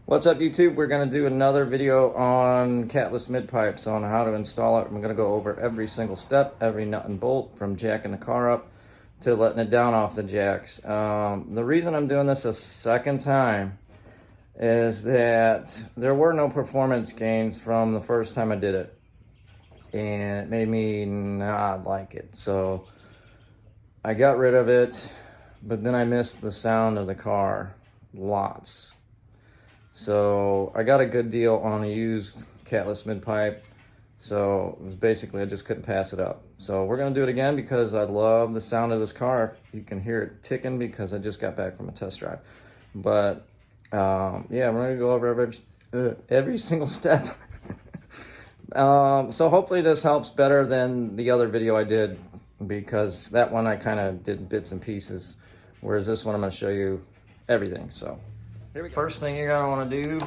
What's up, YouTube? We're going to do another video on Catless mid-pipes, on how to install it. I'm going to go over every single step, every nut and bolt, from jacking the car up to letting it down off the jacks. The reason I'm doing this a second time is that there were no performance gains from the first time I did it, and it made me not like it. So I got rid of it, but then I missed the sound of the car lots. So I got a good deal on a used Catless mid-pipe. So it was basically, I just couldn't pass it up. So we're gonna do it again because I love the sound of this car. You can hear it ticking because I just got back from a test drive. But yeah, we're gonna go over every single step. So hopefully this helps better than the other video I did, because that one I kind of did bits and pieces, whereas this one I'm gonna show you everything. So here we go. First thing you're gonna want to do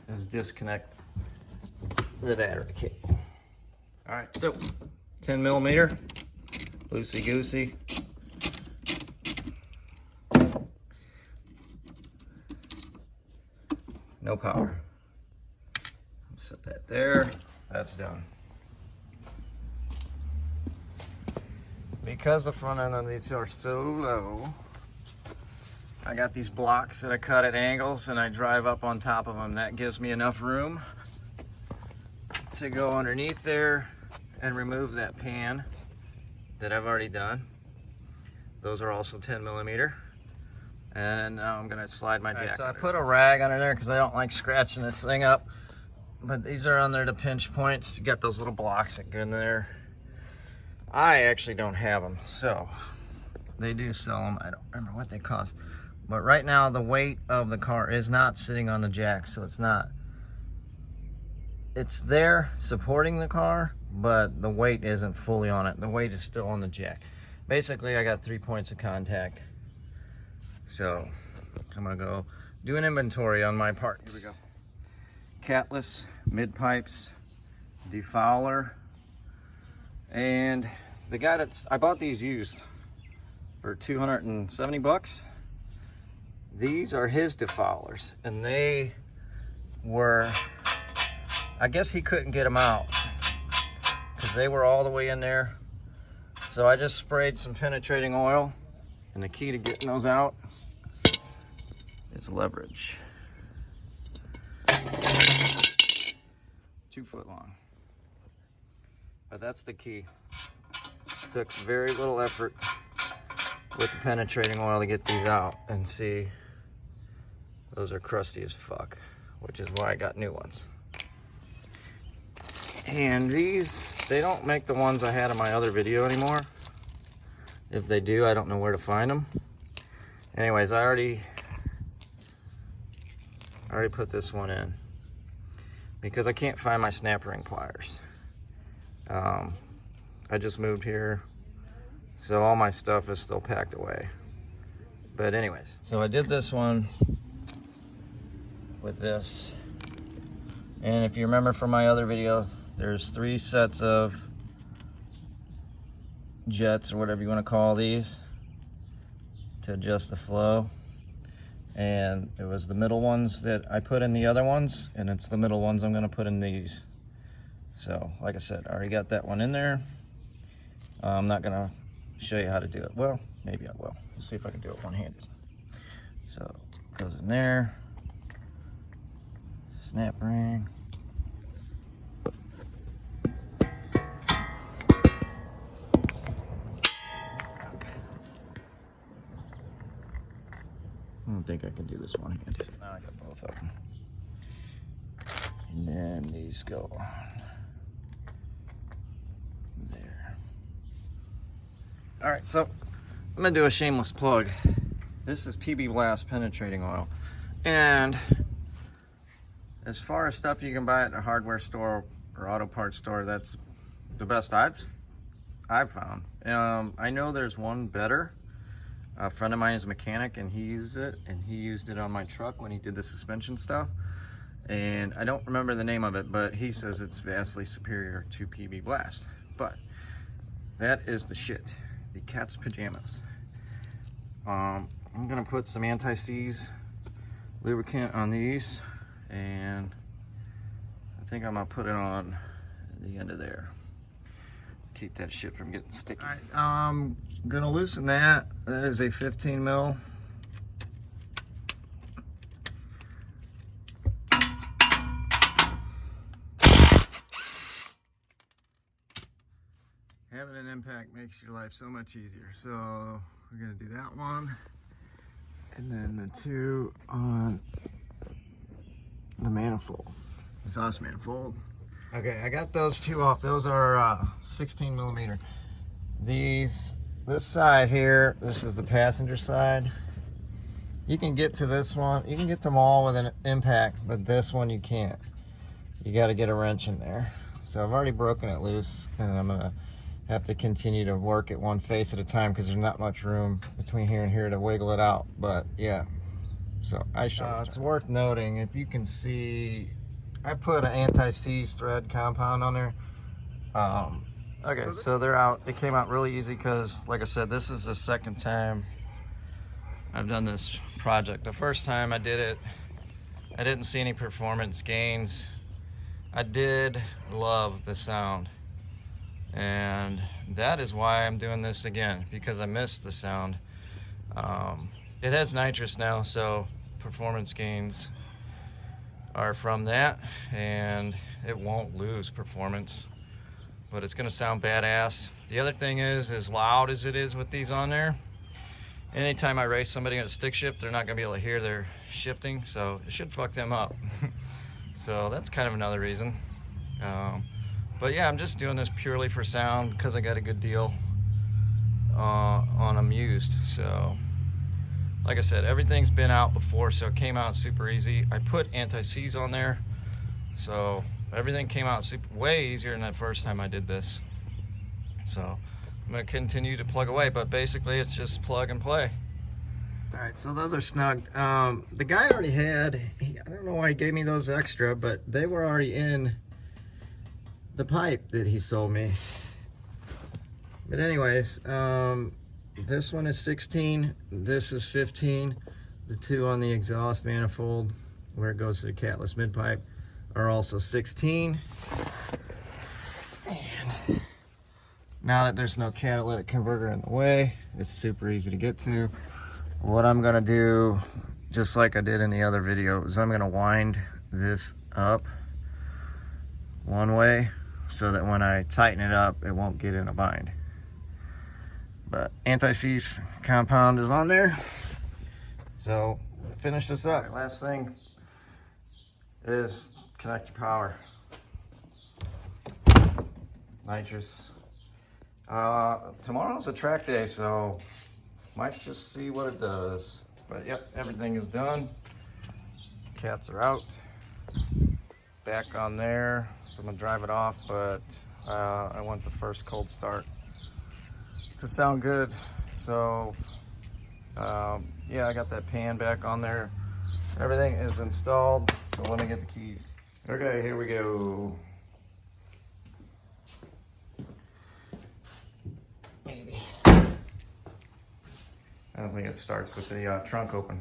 is disconnect the battery cable. All right, so 10 millimeter, loosey goosey. No power. Set that there. That's done. Because the front end of these are so low, I got these blocks that I cut at angles and I drive up on top of them. That gives me enough room to go underneath there and remove that pan that I've already done. Those are also 10 millimeter. And now I'm gonna slide my jack. Right, so I put a rag under there because I don't like scratching this thing up. But these are on there to pinch points. You got those little blocks that go in there. I actually don't have them, so they do sell them. I don't remember what they cost. But right now the weight of the car is not sitting on the jack, so it's there supporting the car, but the weight isn't fully on it. The weight is still on the jack. Basically, I got 3 points of contact. So I'm gonna go do an inventory on my parts. Here we go. Catless mid-pipes, defouler, and the guy I bought these used for 270 bucks. These are his defoulers, and they were, I guess he couldn't get them out because they were all the way in there. So I just sprayed some penetrating oil, and the key to getting those out is leverage. 2 foot long. But that's the key. It took very little effort with the penetrating oil to get these out, and see, those are crusty as fuck, which is why I got new ones. And these, they don't make the ones I had in my other video anymore. If they do, I don't know where to find them. Anyways, I already put this one in because I can't find my snap ring pliers. I just moved here, so all my stuff is still packed away. But anyways, so I did this one with this. And if you remember from my other video, there's 3 sets of jets, or whatever you want to call these, to adjust the flow. And it was the middle ones that I put in the other ones, and it's the middle ones I'm going to put in these. So like I said, I already got that one in there. I'm not going to show you how to do it. Well, maybe I will. We'll see if I can do it one-handed. So it goes in there. Snap ring. I don't think I can do this one-handed. Now I got both of them. And then these go on there. All right, so I'm gonna do a shameless plug. This is PB Blast penetrating oil, and as far as stuff you can buy at a hardware store or auto parts store, that's the best I've found. I know there's one better. A friend of mine is a mechanic, and he used it on my truck when he did the suspension stuff. And I don't remember the name of it, but he says it's vastly superior to PB Blast. But that is the shit. The cat's pajamas. I'm gonna put some anti-seize lubricant on these, and I think I'm gonna put it on the end of there. Keep that shit from getting sticky. All right, I'm gonna loosen that. That is a 15 mil. Having an impact makes your life so much easier. So we're gonna do that one. And then the two on the manifold, exhaust manifold. Okay, I got those two off. Those are 16 millimeter. This side here, this is the passenger side. You can get to this one. You can get to them all with an impact, but this one you can't. You got to get a wrench in there. So I've already broken it loose, and I'm gonna have to continue to work it one face at a time because there's not much room between here and here to wiggle it out. But yeah, so I show it's worth noting, if you can see, I put an anti-seize thread compound on there. Okay, so they're out. It came out really easy because, like I said, this is the second time I've done this project. The first time I did it, I didn't see any performance gains. I did love the sound, and that is why I'm doing this again, because I missed the sound. It has nitrous now, so performance gains are from that, and it won't lose performance, but it's gonna sound badass. The other thing is, as loud as it is with these on there, anytime I race somebody in a stick shift, they're not gonna be able to hear their shifting, so it should fuck them up. So that's kind of another reason. But yeah, I'm just doing this purely for sound because I got a good deal on them used. So like I said, everything's been out before, so it came out super easy. I put anti-seize on there, so everything came out way easier than that first time I did this. So I'm gonna continue to plug away, but basically it's just plug and play. All right, so those are snug. The guy already had, I don't know why he gave me those extra, but they were already in the pipe that he sold me. But anyways, this one is 16, this is 15. The two on the exhaust manifold where it goes to the Catless mid pipe are also 16. And now that there's no catalytic converter in the way, it's super easy to get to. What I'm gonna do, just like I did in the other video, is I'm gonna wind this up one way so that when I tighten it up, it won't get in a bind. But anti-seize compound is on there. So finish this up. Right, last thing is connect your power. Nitrous. Tomorrow's a track day, so might just see what it does. But yep, everything is done. Cats are out. Back on there. So I'm gonna drive it off, but I want the first cold start to sound good. So yeah, I got that pan back on there. Everything is installed, so let me get the keys. Okay, here we go. Maybe. I don't think it starts with the trunk open.